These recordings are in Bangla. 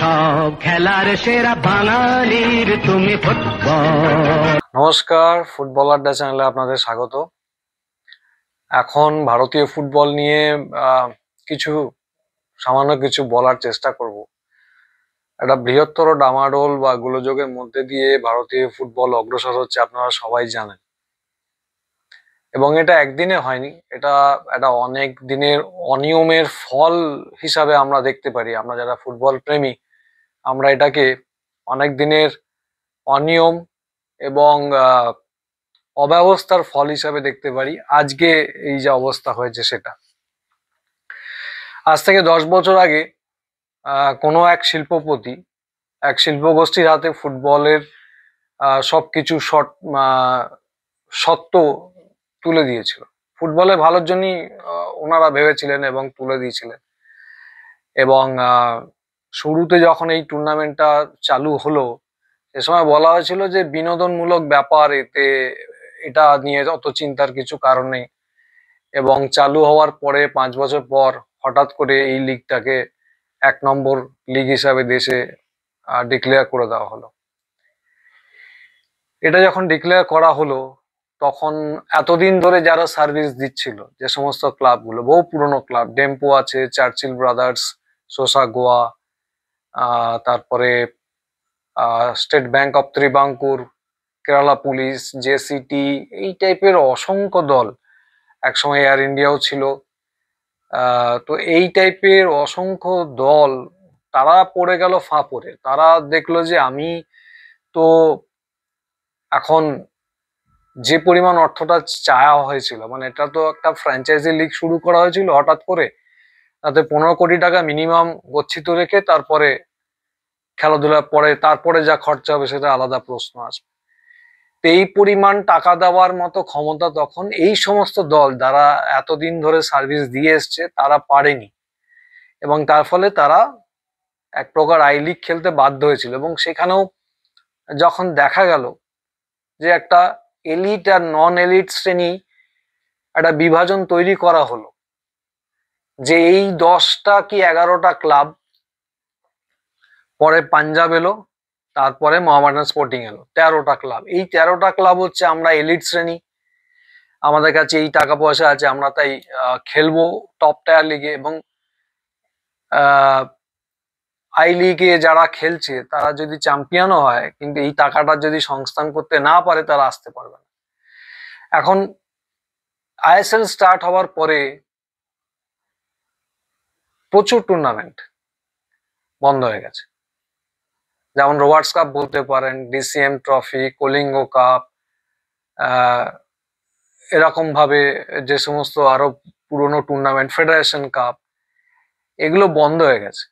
সব খেলার সেরা বাঙালির তুমি ফুটবল। নমস্কার, ফুটবল আড্ডা চ্যানেলে আপনাদের স্বাগত। এখন ভারতীয় ফুটবল নিয়ে সামান্য কিছু বলার চেষ্টা করব। একটা বৃহত্তর ডামাডোল বা গোলযোগের মধ্যে দিয়ে ভারতীয় ফুটবল অগ্রসর হচ্ছে, আপনারা সবাই জানেন। এবং এটা একদিনে হয়নি, এটা একটা অনেক দিনের অনিয়মের ফল হিসাবে আমরা দেখতে পারি। আমরা যারা ফুটবল প্রেমী, আমরা এটাকে অনেক দিনের অনিয়ম এবং অব্যবস্থার ফল হিসাবে দেখতে পারি। আজকে এই যে অবস্থা হয়েছে সেটা, আজ থেকে 10 বছর আগে কোনো এক শিল্পপতি এক শিল্পগোষ্ঠীর হাতে ফুটবলের সবকিছু সত্ত্ব তুলে দিয়েছিল। ফুটবলে ভালোর জন্যই ওনারা ভেবেছিলেন এবং তুলে দিয়েছিলেন। এবং শুরুতে যখন এই টুর্নামেন্টটা চালু হলো, সে সময় বলা হয়েছিল যে বিনোদনমূলক ব্যাপার, এটা নিয়ে অত চিন্তার কিছু কারণ নেই। এবং চালু হওয়ার পরে 5 বছর পর হঠাৎ করে এই লিগটাকে 1 নম্বর লিগ হিসাবে দেশে ডিক্লেয়ার করে দেওয়া হলো। এটা যখন ডিক্লেয়ার করা হলো, তখন এতদিন ধরে যারা সার্ভিস দিচ্ছিল, যে সমস্ত ক্লাবগুলো, বহু পুরনো ক্লাব, ডেম্পো আছে, চার্চিল ব্রাদার্স, সোসা গোয়া, তারপরে State Bank of Travancore, Kerala police, JCT, এই টাইপের অসংখ্য দল, একসময় এয়ার ইন্ডিয়াও ছিল। তো এই টাইপের অসংখ্য দল, তারা পড়ে গেল ফাঁপড়ে। তারা দেখলো যে আমি তো এখন যে পরিমাণ অর্থটা চাওয়া হয়েছিল, মানে এটা তো একটা ফ্র্যাঞ্চাইজি লিগ শুরু করা হয়েছিল হঠাৎ করে, তাতে 15 কোটি টাকা মিনিমাম গচ্ছিত রেখে তারপরে খেলাধুলার পরে তারপরে যা খরচা হবে সেটা আলাদা প্রশ্ন আসবে। এই পরিমাণ টাকা দেওয়ার মতো ক্ষমতা তখন এই সমস্ত দল যারা এতদিন ধরে সার্ভিস দিয়ে এসছে তারা পারেনি। এবং তার ফলে তারা এক প্রকার আই লিগ খেলতে বাধ্য হয়েছিল। এবং সেখানেও যখন দেখা গেল যে একটা এলিট আর নন এলিট শ্রেণী, একটা বিভাজন তৈরি করা হলো, যে এই 10টা কি 11টা ক্লাব, পরে পাঞ্জাব এলো, তারপরে মোহামেডান স্পোর্টিং এলো, 13টা ক্লাব। এই 13টা ক্লাব হচ্ছে আমরা এলিট শ্রেণী, আমাদের কাছে এই টাকা পয়সা আছে, আমরা তাই খেলবো টপ টায়ার লিগে। এবং আই লিগে যারা খেলছে তারা যদি চ্যাম্পিয়নও হয়, কিন্তু এই টাকাটা যদি সংস্থান করতে না পারে, তারা আসতে পারবে না। এখন আইএসএল স্টার্ট হওয়ার পরে প্রচুর টুর্নামেন্ট বন্ধ হয়ে গেছে। যেমন রোবার্টস কাপ বলতে পারেন, ডিসিএম ট্রফি, কলিঙ্গ কাপ, এরকম ভাবে যে সমস্ত আরো পুরনো টুর্নামেন্ট, ফেডারেশন কাপ, এগুলো বন্ধ হয়ে গেছে।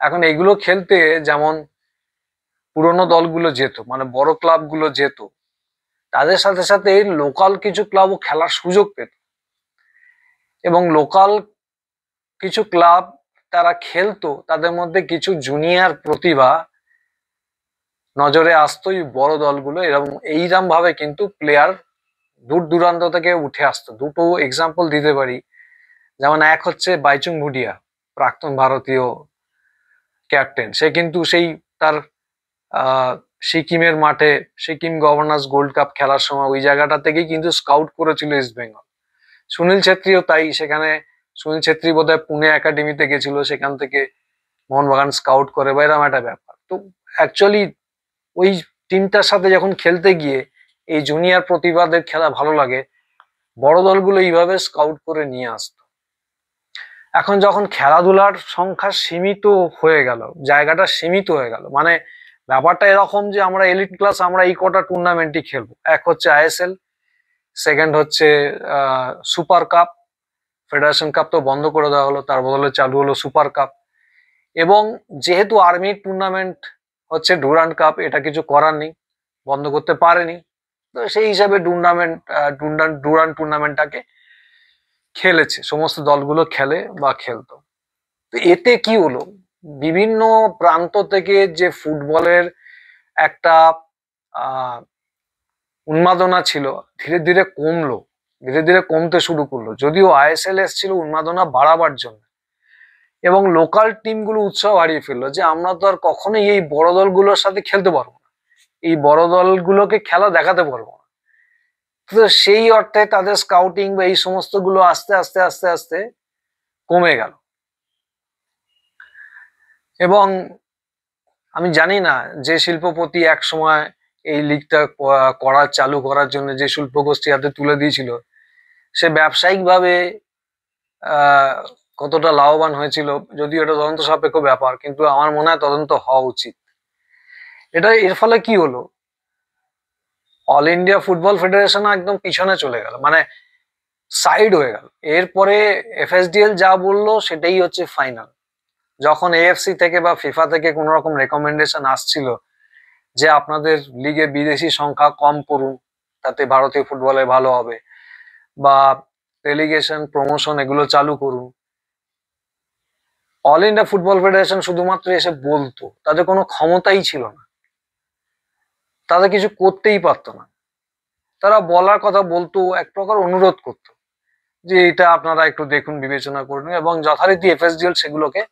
এখন এগুলো খেলতে যেমন পুরনো দলগুলো যেত, মানে বড় ক্লাবগুলো যেত, তাদের সাথে সাথে লোকাল কিছু ক্লাবও খেলার সুযোগ পেত। এবং লোকাল কিছু ক্লাব তারা খেলতো, তাদের মধ্যে কিছু জুনিয়র প্রতিভা নজরে আসতো এই বড় দলগুলো, এরকম এইরকম ভাবে কিন্তু প্লেয়ার দূর দূরান্ত থেকে উঠে আসতো। দুটো এক্সাম্পল দিতে পারি। যেমন এক হচ্ছে বাইচুং ভুটিয়া, প্রাক্তন ভারতীয় ক্যাপ্টেন। সে কিন্তু সেই তার সিকিমের মাঠে, সিকিম গভর্নর্স গোল্ড কাপ খেলার সময় ওই জায়গাটা থেকেই কিন্তু স্কাউট করেছিল ইস্ট বেঙ্গল। সুনীল ছেত্রীও তাই, সেখানে সুনীল ছেত্রী বোধহয় পুনে একাডেমিতে গেছিল, সেখান থেকে মোহনবাগান স্কাউট করে, বা এরকম একটা ব্যাপার। তো অ্যাকচুয়ালি ওই টিমটার সাথে যখন খেলতে গিয়ে এই জুনিয়র প্রতিভাদের খেলা ভালো লাগে, বড় দলগুলো এইভাবে স্কাউট করে নিয়ে আসতো। এখন যখন খেলাধুলার সংখ্যা সীমিত হয়ে গেল, জায়গাটা সীমিত হয়ে গেল, মানে ব্যাপারটা এরকম যে আমরা এলিট ক্লাস, আমরা এই কটা টুর্নামেন্টই খেলবো। এক হচ্ছে আইএসএল, সেকেন্ড হচ্ছে সুপার কাপ, ফেডারেশন কাপ তো বন্ধ করে দেওয়া হলো, তার বদলে চালু হলো সুপার কাপ। এবং যেহেতু আর্মির টুর্নামেন্ট হচ্ছে ডুরান্ড কাপ, এটা কিছু করার নেই, বন্ধ করতে পারেনি, তো সেই হিসাবে ডুরান্ড টুর্নামেন্টটাকে খেলেছে, সমস্ত দলগুলো খেলে বা খেলতো। তো এতে কি হলো, বিভিন্ন প্রান্ত থেকে যে ফুটবলের একটা উন্মাদনা ছিল, ধীরে ধীরে কমলো, ধীরে ধীরে কমতে শুরু করলো। যদিও আইএসএল এসেছিল উন্মাদনা বাড়াবার জন্য, এবং লোকাল টিমগুলো উৎসাহ হারিয়ে ফেললো যে আমরা তো আর কখনোই এই বড় দলগুলোর সাথে খেলতে পারবো না, এই বড় দলগুলোকে খেলা দেখাতে পারবো না। তো সেই অর্থে তাদের স্কাউটিং বা এই সমস্ত গুলো আস্তে আস্তে আস্তে আস্তে কমে গেল। এবং আমি জানি না যে শিল্পপতি এক সময় এই লিগটা চালু করার জন্য যে শিল্প গোষ্ঠী হাতে তুলে দিয়েছিল, সে ব্যবসায়িকভাবে কতটা লাভবান হয়েছিল, যদিও এটা তদন্ত সাপেক্ষ ব্যাপার, কিন্তু আমার মনে হয় তদন্ত হওয়া উচিত। এর ফলে কি হলো, অল ইন্ডিয়া ফুটবল ফেডারেশন একদম পিছনে চলে গেল, মানে সাইড হয়ে গেল। এরপরে এফএসডিএল যা বললো সেটাই হচ্ছে ফাইনাল। যখন এএফসি থেকে বা ফিফা থেকে কোন রকম রেকমেন্ডেশন আসছিল যে আপনাদের লিগে বিদেশি সংখ্যা কম করুন, তাতে ভারতীয় ফুটবলে ভালো হবে, বা রেলিগেশন প্রমোশন এগুলো চালু করুন, অল ইন্ডিয়া ফুটবল ফেডারেশন শুধুমাত্র এসে বলতো, তাদের কোনো ক্ষমতাই ছিল না, তাদের কিছু করতেই পারতো না। তারা বলার কথা বলতো, এক প্রকার অনুরোধ করতো যে এটা আপনারা একটু দেখুন, বিবেচনা করুন, এবং যথারীতি এফএসডিএল সেগুলোকে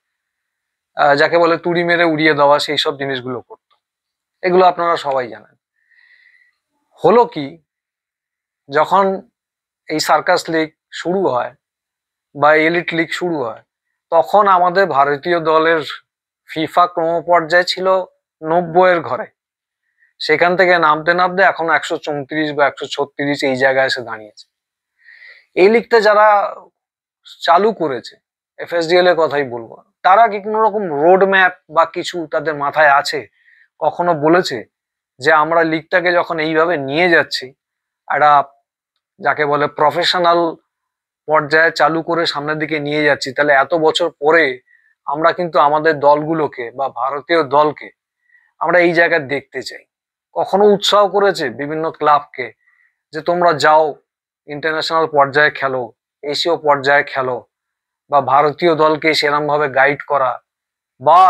যাকে বলে তুড়ি মেরে উড়িয়ে দেওয়া, সেই সব জিনিসগুলো করতো। এগুলো আপনারা সবাই জানেন। হলো কি, যখন এই সার্কাস লিগ শুরু হয় বা এলিট লিগ শুরু হয়, তখন আমাদের ভারতীয় দলের ফিফা ক্রমপর্যায় ছিল 90-এর ঘরে। সেখান থেকে নামতে নামতে এখন 134 বা 136 এই জায়গায় এসে দাঁড়িয়েছে। এই লিগটা যারা চালু করেছে, এফএসডিএল এর কথাই বলবো, তারা কি কোনো রকম রোড ম্যাপ বা কিছু তাদের মাথায় আছে? কখনো বলেছে যে আমরা লিগটাকে যখন এইভাবে নিয়ে যাচ্ছি, একটা যাকে বলে প্রফেশনাল পর্যায়ে চালু করে সামনের দিকে নিয়ে যাচ্ছি, তাহলে এত বছর পরে আমরা কিন্তু আমাদের দলগুলোকে বা ভারতীয় দলকে আমরা এই জায়গায় দেখতে চাই? কখনো উৎসাহ করেছে বিভিন্ন ক্লাবকে যে তোমরা যাও ইন্টারন্যাশনাল পর্যায়ে খেলো, এশীয় পর্যায়ে খেলো, বা ভারতীয় দলকে সেরকম ভাবে গাইড করা, বা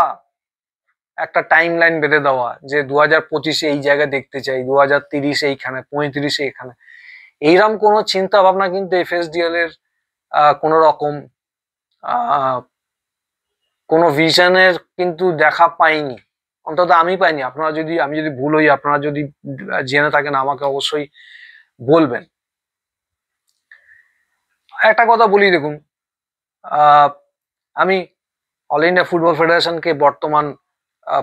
একটা টাইম লাইন বেঁধে দেওয়া যে 2025-এ এই জায়গায় দেখতে চাই, 2030-এ এইখানে, 35-এ এখানে? এইরকম কোনো চিন্তা ভাবনা কিন্তু এফএসডিএল এর কোনো রকম কোনো ভিশনের কিন্তু দেখা পাইনি, অন্তত আমি পাইনি। আমি যদি ভুল হই, আপনারা যদি জেনে থাকেন আমাকে অবশ্যই বলবেন। একটা কথা বলি, দেখুন, আমি অল ইন্ডিয়া ফুটবল ফেডারেশনকে, বর্তমান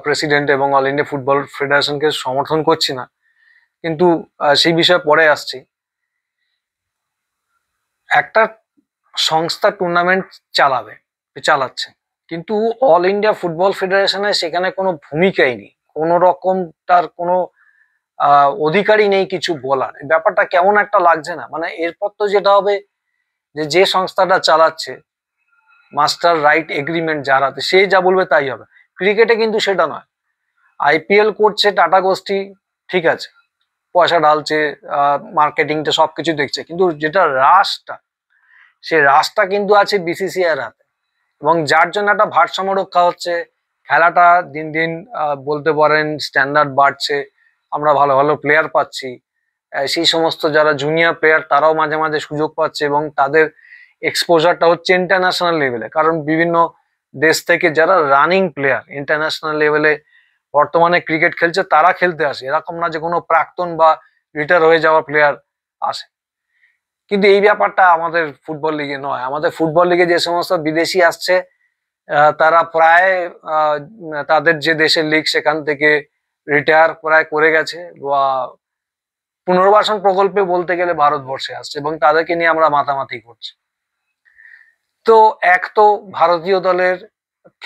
প্রেসিডেন্ট এবং অল ইন্ডিয়া ফুটবল ফেডারেশনকে সমর্থন করছি না, কিন্তু সেই বিষয়ে পরে আসছি। একটা সংস্থা টুর্নামেন্ট চালাচ্ছে, কিন্তু অল ইন্ডিয়া ফুটবল ফেডারেশনের সেখানে কোনো ভূমিকাই নেই, কোনো রকম তার কোনো অধিকারই নেই কিছু বলার। ব্যাপারটা কেমন একটা লাগছে না? মানে এরপর তো যেটা হবে যে সংস্থাটা চালাচ্ছে, মাস্টার রাইট এগ্রিমেন্ট যার হাতে, সে যা বলবে তাই হবে। ক্রিকেটে কিন্তু সেটা নয়। আইপিএল করছে টাটা গোষ্ঠী, ঠিক আছে, পয়সা ঢালছে, মার্কেটিংটা সবকিছু দেখছে, কিন্তু যেটা রাশটা, সে রাশটা কিন্তু আছে বিসিসিআই এর হাতে। এবং যার জন্য একটা ভারসাম্য রক্ষা হচ্ছে, খেলাটা দিন দিন বলতে পারেন স্ট্যান্ডার্ড বাড়ছে, আমরা ভালো ভালো প্লেয়ার পাচ্ছি, সেই সমস্ত যারা জুনিয়র প্লেয়ার তারাও মাঝে মাঝে সুযোগ পাচ্ছে, এবং তাদের এক্সপোজারটা হচ্ছে ইন্টারন্যাশনাল লেভেলে। কারণ বিভিন্ন দেশ থেকে যারা রানিং প্লেয়ার ইন্টারন্যাশনাল লেভেলে বর্তমানে ক্রিকেট খেলছে, তারা খেলতে আসে, এরকম না যে কোনো প্রাক্তন বা রিটায়ার হয়ে যাওয়া প্লেয়ার আসে। কিন্তু এই ব্যাপারটা আমাদের ফুটবল লিগে নয়। আমাদের ফুটবল লিগে যে সমস্ত বিদেশি আসছে, তারা প্রায় তাদের যে দেশের লিগ সেখান থেকে রিটায়ার প্রায় করে গেছে, বা পুনর্বাসন প্রকল্পে বলতে গেলে ভারতবর্ষে আসছে, এবং তাদেরকে নিয়ে আমরা মাতামাতি করছি। তো এক তো ভারতীয় দলের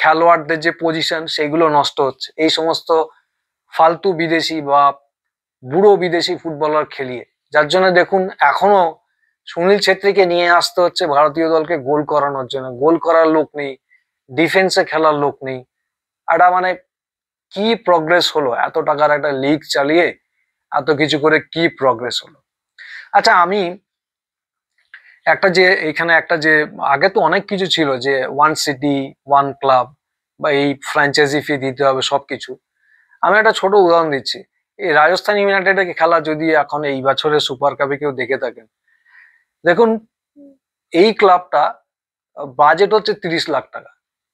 খেলোয়াড়দের যে পজিশন, সেগুলো নষ্ট হচ্ছে এই সমস্ত ফালতু বিদেশি বা বুড়ো বিদেশি ফুটবলার খেলিয়ে, যার জন্য দেখুন এখনো সুনীল ছেত্রীকে নিয়ে আসতে হচ্ছে ভারতীয় দলকে গোল করানোর জন্য। গোল করার লোক নেই, ডিফেন্সে খেলার লোক নেই। একটা মানে কি প্রগ্রেস হলো? এত টাকার একটা লিগ চালিয়ে এত কিছু করে কি প্রগ্রেস হলো? আচ্ছা, আমি এখানে একটা যে আগে তো অনেক কিছু ছিল, যে ওয়ান সিটি ওয়ান ক্লাব, বা এই ফ্র্যাঞ্চাইজি ফি দিতে হবে সবকিছু। আমি একটা ছোট উদাহরণ দিচ্ছি। এই রাজস্থান ইউনাইটেডের খেলা যদি এখন এই বছরের সুপার কাপে কেউ দেখে থাকেন, দেখুন এই ক্লাবটা বাজেট হচ্ছে 30 লাখ টাকা,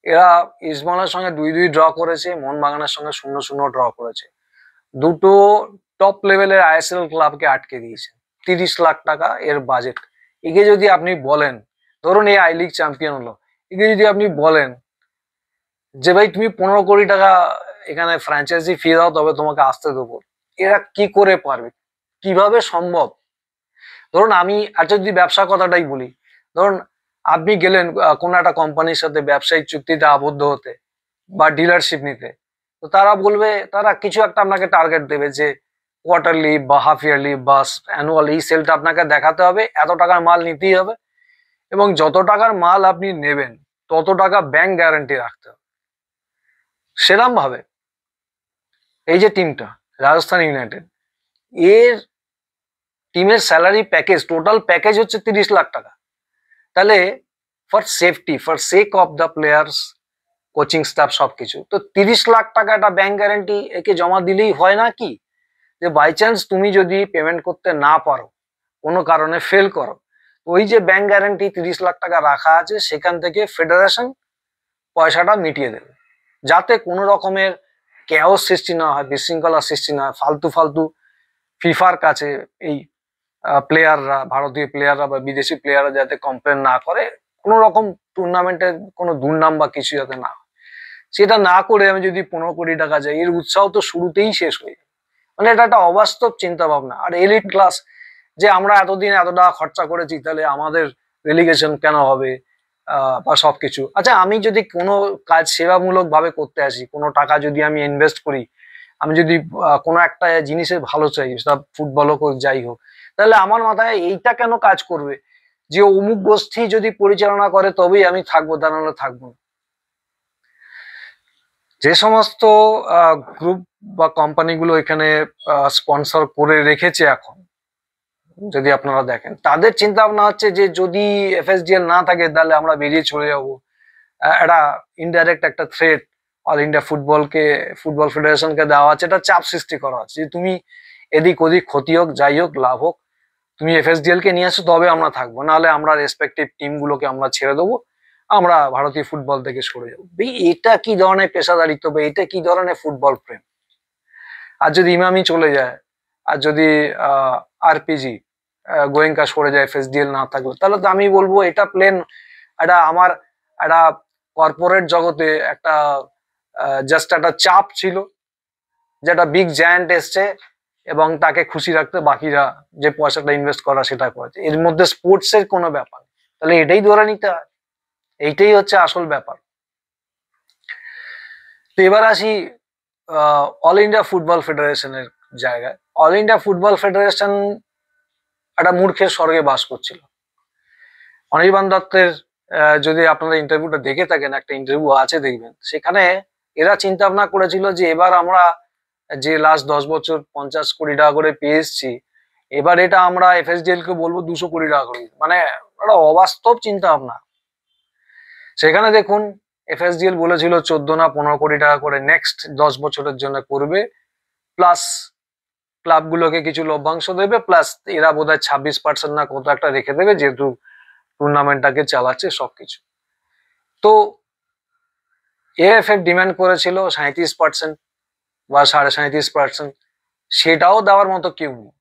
এরা ইস্টবেঙ্গলের সঙ্গে 2-2 ড্র করেছে, মোহনবাগানের সঙ্গে 0-0 ড্র করেছে। দুটো টপ লেভেলের আইএসএল ক্লাবকে আটকে দিয়েছে। 30 লাখ টাকা এর বাজেট। একে যদি আপনি বলেন, ধরুন এই আই লিগ চ্যাম্পিয়ন হলো, একে যদি আপনি বলেন যে ভাই তুমি 15 কোটি টাকা এখানে ফ্র্যাঞ্চাইজি ফি দাও তবে তোমাকে আসতে দেবো, এরা কি করে পারবে? কিভাবে সম্ভব? ধরুন আমি আচ্ছা যদি ব্যবসা কথাটাই বলি, ধরুন আপনি গেলেন কোনো একটা কোম্পানির সাথে ব্যবসায়িক চুক্তিতে আবদ্ধ হতে বা ডিলারশিপ নিতে, তো তারা বলবে, তারা কিছু একটা আপনাকে টার্গেট দেবে যে কোয়ার্টারলি বা হাফ ইয়ারলি বা অ্যানুয়াল এই সেলটা আপনাকে দেখাতে হবে, এত টাকার মাল নিতেই হবে, এবং যত টাকার মাল আপনি নেবেন তত টাকা ব্যাংক গ্যারান্টি রাখতে হবে। সেরম ভাবে এই যে টিমটা রাজস্থান ইউনাইটেড, এর টিমের স্যালারি প্যাকেজ, টোটাল প্যাকেজ হচ্ছে 30 লাখ টাকা। তাহলে for safety, for sake of the players, coaching staff সবকিছু, তো 30 লাখ টাকা একটা ব্যাংক গ্যারান্টি একে জমা দিলেই হয় না কি? যে বাই চান্স তুমি যদি পেমেন্ট করতে না পারো, কোনো কারণে ফেল করো, ওই যে ব্যাংক গ্যারান্টি 30 লাখ টাকা রাখা আছে, সেখান থেকে ফেডারেশন পয়সাটা মিটিয়ে দেবে, যাতে কোনো রকমের ক্যাওস সৃষ্টি না হয়, বিশৃঙ্খলা সৃষ্টি না হয়, ফালতু ফালতু ফিফার কাছে এই প্লেয়াররা, ভারতীয় প্লেয়াররা বা বিদেশি প্লেয়াররা যাতে কমপ্লেন না করে, কোনো রকম টুর্নামেন্টের কোনো দুর্নাম বা কিছু যাতে না হয়, সেটা না করে আমি যদি 15 কোটি টাকা যাই, এর উৎসাহ তো শুরুতেই শেষ হয়ে যায়। মানে এটা একটা অবাস্তব চিন্তা ভাবনা। আর এলিট ক্লাস, যে আমরা এতদিন এত টাকা খরচা করেছি, তাহলে আমাদের রেলিগেশন কেন হবে বা সবকিছু। আচ্ছা আমি যদি কোনো কাজ সেবামূলক ভাবে করতে আসি, কোনো টাকা যদি আমি ইনভেস্ট করি, আমি যদি কোনো একটা জিনিসের ভালো চাই, সেটা ফুটবল হোক যাই হোক, তাহলে আমার মাথায় এইটা কেন কাজ করবে যে অমুক গোষ্ঠী যদি পরিচালনা করে তবেই আমি থাকবো, তা নাহলে থাকবো না। যে সমস্ত গ্রুপ বা কোম্পানিগুলো এখানে স্পন্সর করে রেখেছে এখন, যদি আপনারা দেখেন, তাদের চিন্তা ভাবনা হচ্ছে যে যদি এফএসডিএল না থাকে তাহলে আমরা বেরিয়ে চলে যাব। একটা ইনডাইরেক্ট একটা থ্রেট অল ইন্ডিয়া ফুটবল ফেডারেশনকে দেওয়া আছে, এটা চাপ সৃষ্টি করা আছে যে তুমি এদিক ওদিক ক্ষতি হোক যাই হোক লাভ হোক, তুমি এফএসডিএল কে নিয়ে আসো তবে আমরা থাকবো, নাহলে আমরা রেসপেক্টিভ টিমগুলোকে আমরা ছেড়ে দেবো, আমরা ভারতীয় ফুটবল থেকে সরে যাবো। এটা কি ধরনের পেশাদারিত্ব বা এটা কি ধরনের ফুটবল প্রেম? আর যদি ইমামি চলে যায়, আর যদি আরপিজি গোয়েঙ্কা সরে যায় এফএসডিএল না থাকলে, তাহলে তো আমি বলবো এটা প্লেন একটা আমার একটা কর্পোরেট জগতে একটা জাস্ট একটা চাপ ছিল, যেটা বিগ জায়ান্ট এসছে এবং তাকে খুশি রাখতে বাকিরা যে পয়সাটা ইনভেস্ট করা সেটা করেছে, এর মধ্যে স্পোর্টস এর কোনো ব্যাপার, তাহলে এটাই ধরে নিতে হয়, এইটাই হচ্ছে আসল ব্যাপার। তো এবার আসি অল ইন্ডিয়া ফুটবল ফেডারেশনের জায়গায়। অল ইন্ডিয়া ফুটবল ফেডারেশন একটা মূর্খের স্বর্গে বাস করছিল। অনির্বাণ দত্তের যদি আপনারা ইন্টারভিউটা দেখে থাকেন, একটা ইন্টারভিউ আছে দেখবেন, সেখানে এরা চিন্তা ভাবনা করেছিল যে এবার আমরা যে লাস্ট 10 বছর 50 কোটি টাকা করে পেয়ে এসছি, এবার এটা আমরা এফএসডিএল কে বলবো 200 কোটি টাকা করে, মানে একটা অবাস্তব চিন্তা ভাবনা। সেখানে দেখুন এফএসডিএল বলেছিল 14 না 15 কোটি টাকা করে নেক্সট 10 বছরের জন্য করবে, প্লাস ক্লাবগুলোকে কিছু লভ্যাংশ দেবে, প্লাস এরা বোধহয় 26% না কত একটা রেখে দেবে, যেহেতু টুর্নামেন্টটাকে চালাচ্ছে সবকিছু। তো এএফএফ ডিমান্ড করেছিল 37% বা 37.5%, সেটাও দেওয়ার মতো কেউ নেই।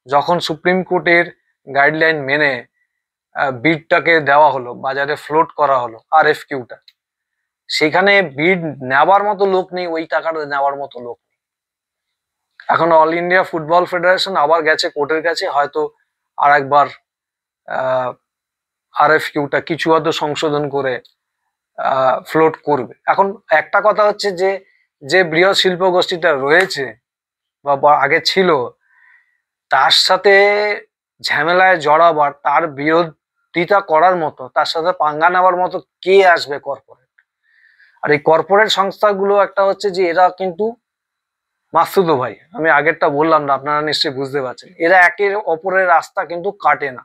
যখন সুপ্রিম কোর্টের গাইডলাইন মেনে বিডটাকে দেওয়া হলো, বাজারে ফ্লোট করা হলো আরএফকিউটা, সেখানে বিড নেওয়ার মতো লোক নেই, ওই টাকাটা নেওয়ার মতো লোক নেই। এখন অল ইন্ডিয়া ফুটবল ফেডারেশন আবার গেছে কোর্টের কাছে, হয়তো আর একবার আরএফকিউটা কিছু হয়তো সংশোধন করে ফ্লোট করবে। এখন একটা কথা হচ্ছে যে যে বৃহৎ শিল্প গোষ্ঠীটা রয়েছে বা আগে ছিল, তার সাথে ঝামেলায় জড়াবার, তার বিরোধিতা করার মতো, তার সাথে পাঙ্গা নেওয়ার মতো কে আসবে কর্পোরেট? আর এই কর্পোরেট সংস্থাগুলো একটা হচ্ছে যে এরা কিন্তু মাসুদো ভাই, আমি আগেরটা বললাম না, আপনারা নিশ্চয়ই বুঝতে পারছেন, এরা একের অপরের রাস্তা কিন্তু কাটে না,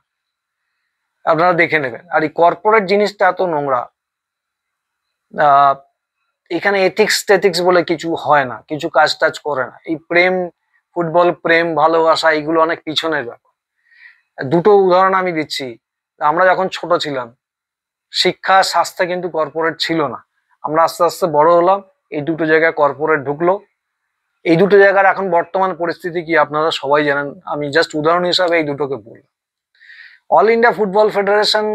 আপনারা দেখে নেবেন। আর এই কর্পোরেট জিনিসটা এত নোংরা, এখানে এথিক্স বলে কিছু হয় না, কিছু কাজ টাজ করে না। এই প্রেম, ফুটবল প্রেম ভালোবাসা, এগুলো অনেক পিছনের ব্যাপার। দুটো উদাহরণ আমি দিচ্ছি। আমরা যখন ছোট ছিলাম, শিক্ষা স্বাস্থ্য কিন্তু কর্পোরেট ছিল না, আমরা আস্তে আস্তে বড় হলাম, এই দুটো জায়গায় কর্পোরেট ঢুকলো। এই দুটো জায়গার এখন বর্তমান পরিস্থিতি কি আপনারা সবাই জানেন, আমি জাস্ট উদাহরণ হিসাবে এই দুটোকে বললাম। অল ইন্ডিয়া ফুটবল ফেডারেশন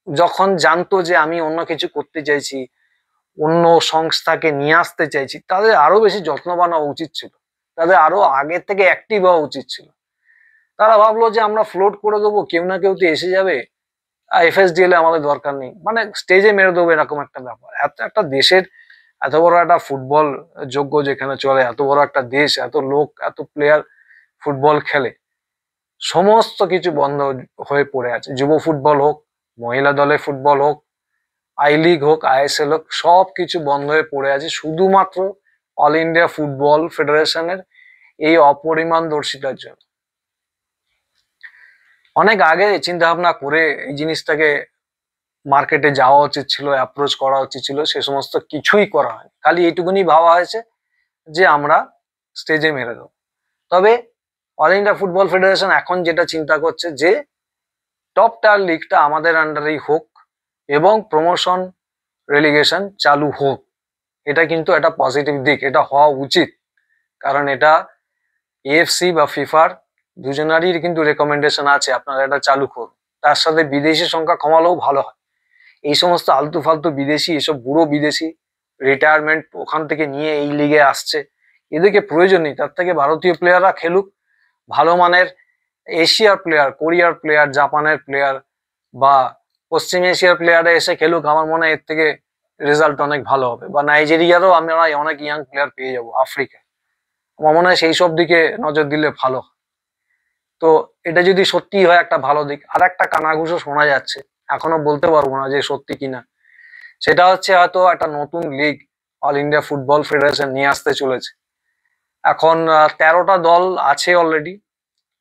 যখন জানতো যে আমি অন্য কিছু করতে চাইছি, অন্য সংস্থাকে নিয়ে আসতে চাইছি, তাদের আরো বেশি যত্নবান হওয়া উচিত ছিল, তাদের আরো আগে থেকে অ্যাক্টিভ হওয়া উচিত ছিল। তারা ভাবলো যে আমরা ফ্লোট করে দেবো, কেউ না কেউ তো এসে যাবে, এফএসডিএল আমাদের দরকার নেই, মানে স্টেজে মেরে দেবো, এরকম একটা ব্যাপার। এত একটা দেশের এত বড় একটা ফুটবল যোগ্য যেখানে চলে, এত বড় একটা দেশ, এত লোক, এত প্লেয়ার ফুটবল খেলে, সমস্ত কিছু বন্ধ হয়ে পড়ে আছে। যুব ফুটবল হোক, মহিলা দলের ফুটবল হোক, আই লিগ হোক, আইএসএল হোক, সব কিছু বন্ধ হয়ে পড়ে আছে শুধুমাত্র অল ইন্ডিয়া ফুটবল ফেডারেশনের এই অপরিমাণদর্শিতার জন্য। অনেক আগে চিন্তা ভাবনা করে এই জিনিসটাকে মার্কেটে যাওয়া উচিত ছিল, অ্যাপ্রোচ করা উচিত ছিল, সে সমস্ত কিছুই করা হয়নি। খালি এইটুকুনি ভাবা হয়েছে যে আমরা স্টেজে মেরে দেবো। তবে অল ইন্ডিয়া ফুটবল ফেডারেশন এখন যেটা চিন্তা করছে যে টপ টায়ার লিগটা আমাদের আন্ডারেই হোক এবং প্রমোশন রেলিগেশন চালু হোক। এটা কিন্তু একটা পজিটিভ দিক, এটা হওয়া উচিত, কারণ এটা এএফসি বা ফিফার দুজনারই কিন্তু রেকমেন্ডেশন আছে আপনারা এটা চালু করুন। তার সাথে বিদেশি সংখ্যা কমালেও ভালো হয়। এই সমস্ত আলতু ফালতু বিদেশি, এসব বুড়ো বিদেশি রিটায়ারমেন্ট ওখান থেকে নিয়ে এই লিগে আসছে, এদেরকে প্রয়োজন নেই। তার থেকে ভারতীয় প্লেয়াররা খেলুক, ভালো মানের এশিয়ার প্লেয়ার, কোরিয়ার প্লেয়ার, জাপানের প্লেয়ার বা পশ্চিম এশিয়ার প্লেয়াররা এসে খেলুক। আমার মনে হয় এর থেকে রেজাল্ট অনেক ভালো হবে। বা নাইজেরিয়ারও আমরা অনেক ইয়াং প্লেয়ার পেয়ে যাবো আফ্রিকায়। আমার মনে হয় সেই সব দিকে নজর দিলে ভালো হয়। তো এটা যদি সত্যি হয় একটা ভালো দিক। আর একটা কানাঘুষো শোনা যাচ্ছে, এখনো বলতে পারবো না যে সত্যি কিনা, সেটা হচ্ছে হয়তো একটা নতুন league all India football federation নিয়ে আসতে চলেছে। এখন 13টা দল আছে অলরেডি,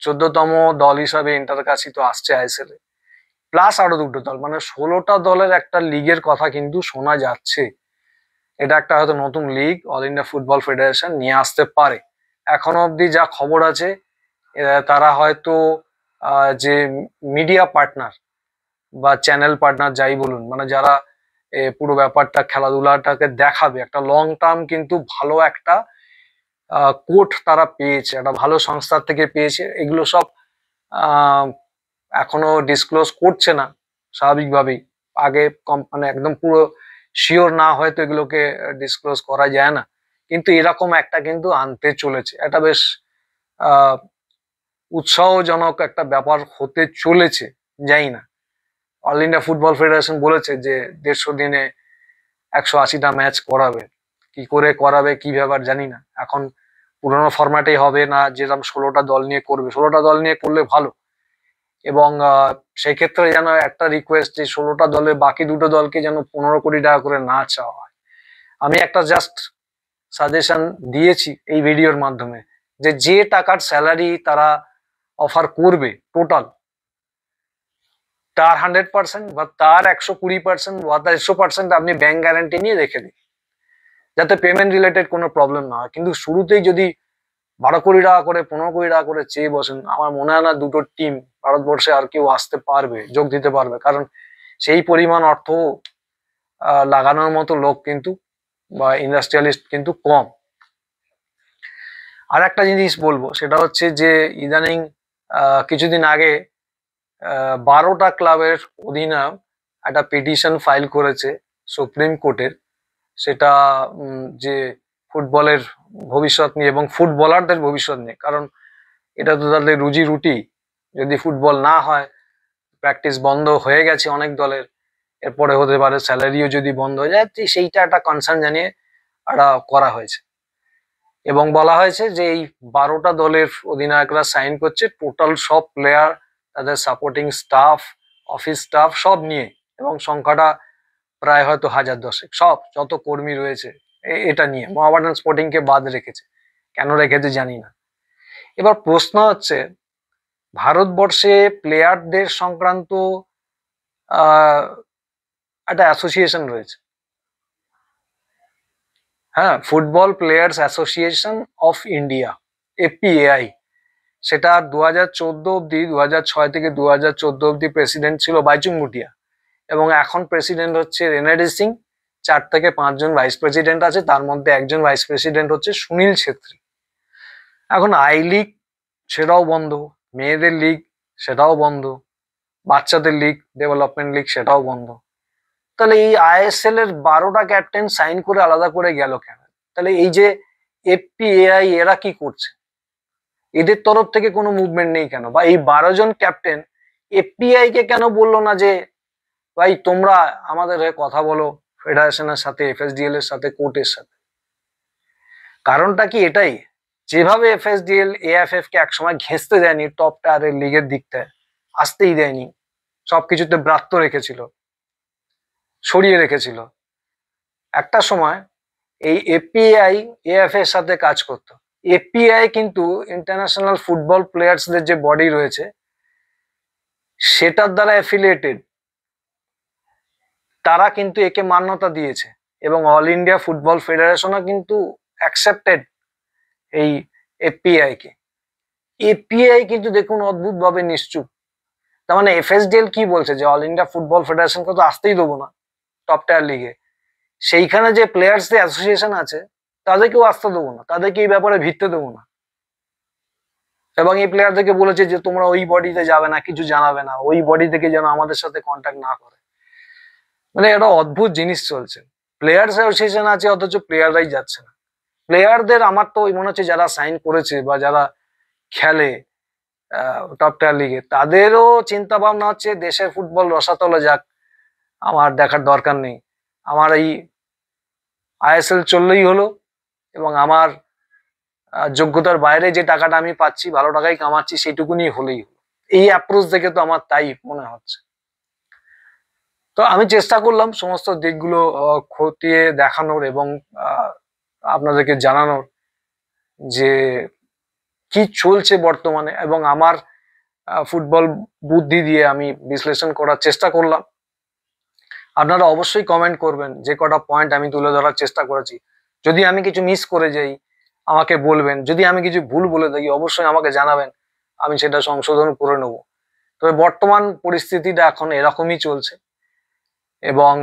14তম দল হিসাবে ইন্টারকাশি তো আসছে আইএসএল এ, প্লাস আরো দুটো দল, মানে 16টা দলের একটা লিগের কথা কিন্তু শোনা যাচ্ছে। এটা একটা হয়তো নতুন league all India football federation নিয়ে আসতে পারে। এখনো অবধি যা খবর আছে, তারা হয়তো যে মিডিয়া পার্টনার বা চ্যানেল পার্টনার যাই বলুন, মানে যারা পুরো ব্যাপারটা খেলাধুলাটাকে দেখাবে, একটা লং টার্ম কিন্তু ভালো একটা কোট তারা পেয়েছে, একটা ভালো সংস্থার থেকে পেয়েছে। এগুলো সব এখনো ডিসক্লোজ করছে না স্বাভাবিকভাবেই। আগে মানে একদম পুরো শিওর না হয়তো এগুলোকে ডিসক্লোজ করা যায় না, কিন্তু এরকম একটা কিন্তু আনতে চলেছে। এটা বেশ উৎসাহজনক একটা ব্যাপার হতে চলেছে। যাই না, অল ইন্ডিয়া ফুটবল ফেডারেশন বলেছে যে 150 দিনে 180টা ম্যাচ করাবে। কি করে করাবে কি ব্যাপার জানি না। এখন পুরোনো ফরম্যাটেই হবে না, যেরকম 16টা দল নিয়ে করবে, 16টা দল নিয়ে করলে ভালো। এবং সেই ক্ষেত্রে যেন একটা রিকোয়েস্ট, যে 16টা দলের বাকি দুটো দলকে যেন 15 কোটি টাকা করে না চাওয়া হয়। আমি একটা জাস্ট সাজেশন দিয়েছি এই ভিডিওর মাধ্যমে, যে যে টাকার স্যালারি তারা অফার করবে টোটাল, তার 100% বা তার 120% বা তার 100% আপনি ব্যাংক গ্যারান্টি নিয়ে রেখে দিন, যাতে পেমেন্ট রিলেটেড কোনো প্রবলেম না হয়। কিন্তু শুরুতেই যদি 12 কোটি টাকা করে, 15 কোটি টাকা করে চেয়ে বসেন, আমার মনে হয় না দুটো টিম ভারতবর্ষে আর কেউ আসতে পারবে, যোগ দিতে পারবে। কারণ সেই পরিমাণ অর্থ লাগানোর মতো লোক কিন্তু বা ইন্ডাস্ট্রিয়ালিস্ট কিন্তু কম। আর একটা জিনিস বলবো, সেটা হচ্ছে যে ইদানিং কিছুদিন আগে 12টা ক্লাবের অধিনায়ক একটা পিটিশন ফাইল করেছে সুপ্রিম কোর্টের, সেটা যে ফুটবলের ভবিষ্যৎ নিয়ে এবং ফুটবলারদের ভবিষ্যৎ নিয়ে। কারণ এটা তো তাদের রুজি রুটি, যদি ফুটবল না হয়, প্র্যাকটিস বন্ধ হয়ে গেছে অনেক দলের, এরপরে হতে পারে স্যালারিও যদি বন্ধ হয়ে যায়, সেইটা একটা কনসার্ন জানিয়ে একটা করা হয়েছে। এবং বলা হয়েছে যে এই 12টা দলের অধিনায়করা সাইন করছে, টোটাল সব প্লেয়ার, তাদের সাপোর্টিং স্টাফ, অফিস স্টাফ সব নিয়ে, এবং সংখ্যাটা প্রায় হয়তো 1010, সব যত কর্মী রয়েছে এটা নিয়ে। মোহামেডান স্পোর্টিং কে বাদ রেখেছে, কেন রেখেছে জানি না। এবার প্রশ্ন হচ্ছে, ভারতবর্ষে প্লেয়ারদের সংক্রান্ত একটা অ্যাসোসিয়েশন রয়েছে, হ্যাঁ, football players association of India, APAI. সেটা 2014 অব্দি, 2006 থেকে 2014 অব্দি প্রেসিডেন্ট ছিল বাইচুং ভুটিয়া, এবং এখন প্রেসিডেন্ট হচ্ছে রেনাডি সিং, 4 থেকে 5 জন ভাইস প্রেসিডেন্ট আছে, তার মধ্যে একজন ভাইস প্রেসিডেন্ট হচ্ছে সুনীল ছেত্রী। এখন আই লিগ সেটাও বন্ধ, মেয়েদের লিগ সেটাও বন্ধ, বাচ্চাদের লিগ ডেভেলপমেন্ট লিগ সেটাও বন্ধ। তাহলে এই আইএসএল এর 12টা ক্যাপ্টেন সাইন করে আলাদা করে গেল কেন? তাহলে এই যে এফপিএআই এরা কি করছে? এদের তরফ থেকে কোনো মুভমেন্ট নেই কেন? বা এই 12 জন ক্যাপ্টেন এফপিআই কে কেন বললো না যে ভাই তোমরা আমাদের হয়ে কথা বলো ফেডারেশনের সাথে, এফএসডিএল এর সাথে, কোর্টের সাথে? কারণটা কি এটাই, যেভাবে এফএসডিএল এএফএফ কে একসময় ঘেঁচতে দেয়নি, টপ টায়ারের লিগের দিকটায় আসতেই দেয়নি, সবকিছুতে ব্রাত্য রেখেছিল, সরিয়ে রেখেছিল, একটা সময় এই এফপিআই এএফ এর সাথে কাজ করতো। এফপিআই কিন্তু ইন্টারন্যাশনাল ফুটবল প্লেয়ার্সদের যে বডি রয়েছে সেটার দ্বারা অ্যাফিলিয়েটেড, তারা কিন্তু একে মান্যতা দিয়েছে এবং অল ইন্ডিয়া ফুটবল ফেডারেশনও কিন্তু অ্যাকসেপ্টেড এই এফপিআই কে। এফপিআই কিন্তু দেখুন অদ্ভুত ভাবে নিশ্চুপ। তার মানে এফএসডিএল কি বলছে যে অল ইন্ডিয়া ফুটবল ফেডারেশনকে তো আসতেই দেবো না টপ টায়ার লিগে, সেইখানে যে প্লেয়ার্সদের অ্যাসোসিয়েশন আছে তাদেরকেও আসতে দেবো না, তাদেরকে এই ব্যাপারে ভিড়তে দেবো না। এবং এই প্লেয়ারদেরকে বলেছে যে তোমরা ওই বডিতে যাবে না, কিছু জানাবে না, ওই বডি থেকে যেন আমাদের সাথে কন্ট্যাক্ট না করে। মানে এটা অদ্ভুত জিনিস চলছে। প্লেয়ার্স অ্যাসোসিয়েশন আছে অথচ প্লেয়াররাই যাচ্ছে না। প্লেয়ারদের আমার তো মনে হচ্ছে যারা সাইন করেছে বা যারা খেলে টপ টায়ার লিগে তাদেরও চিন্তা ভাবনা হচ্ছে দেশের ফুটবল রসাতলে যাক, আমার দেখার দরকার নেই, আমার এই আইএসএল চললেই হলো এবং আমার যোগ্যতার বাইরে যে টাকাটা আমি পাচ্ছি, ভালো টাকাই কামাচ্ছি, সেইটুকুনি হলেই হলো। এই অ্যাপ্রোচ দেখে তো আমার তাই মনে হচ্ছে। তো আমি চেষ্টা করলাম সমস্ত দিকগুলো খতিয়ে দেখানোর এবং আপনাদেরকে জানানোর যে কি চলছে বর্তমানে, এবং আমার ফুটবল বুদ্ধি দিয়ে আমি বিশ্লেষণ করার চেষ্টা করলাম। আপনারা অবশ্যই কমেন্ট করবেন, যে কটা পয়েন্ট আমি তুলে ধরার চেষ্টা করেছি। যদি আমি কিছু মিস করে যাই আমাকে বলবেন, যদি আমি কিছু ভুল বলে থাকি অবশ্যই আমাকে জানাবেন, আমি সেটা সংশোধন করে নেব। তবে বর্তমান পরিস্থিতিটা এখন এরকমই চলছে এবং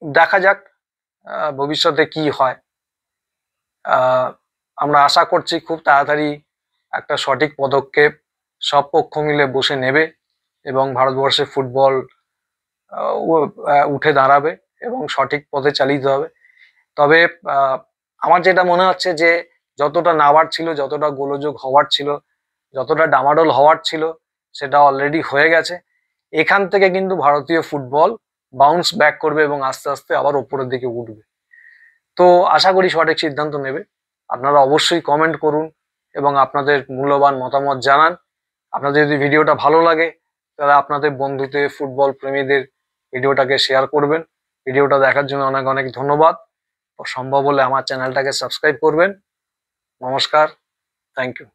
দেখা যাক ভবিষ্যতে কি হয়। আমরা আশা করছি খুব তাড়াতাড়ি একটা সঠিক পদক্ষেপ সব পক্ষ মিলে বসে নেবে এবং ভারতবর্ষে ফুটবল উঠে দাঁড়াবে এবং সঠিক পথে চালিত হবে। তবে আমার যেটা মনে হচ্ছে যে যতটা নাবার ছিল, যতটা গোলযোগ হওয়ার ছিল, যতটা ডামাডোল হওয়ার ছিল সেটা অলরেডি হয়ে গেছে। এখান থেকে কিন্তু ভারতীয় ফুটবল বাউন্স ব্যাক করবে এবং আস্তে আস্তে আবার ওপরের দিকে উঠবে। তো আশা করি সঠিক সিদ্ধান্ত নেবে। আপনারা অবশ্যই কমেন্ট করুন এবং আপনাদের মূল্যবান মতামত জানান। আপনাদের যদি ভিডিওটা ভালো লাগে তাহলে আপনাদের বন্ধুদের ফুটবল প্রেমীদের ভিডিওটাকে শেয়ার করবেন। ভিডিওটা দেখার জন্য অনেক অনেক ধন্যবাদ। সম্ভব হলে আমার চ্যানেলটাকে সাবস্ক্রাইব করবেন। নমস্কার, থ্যাংক ইউ।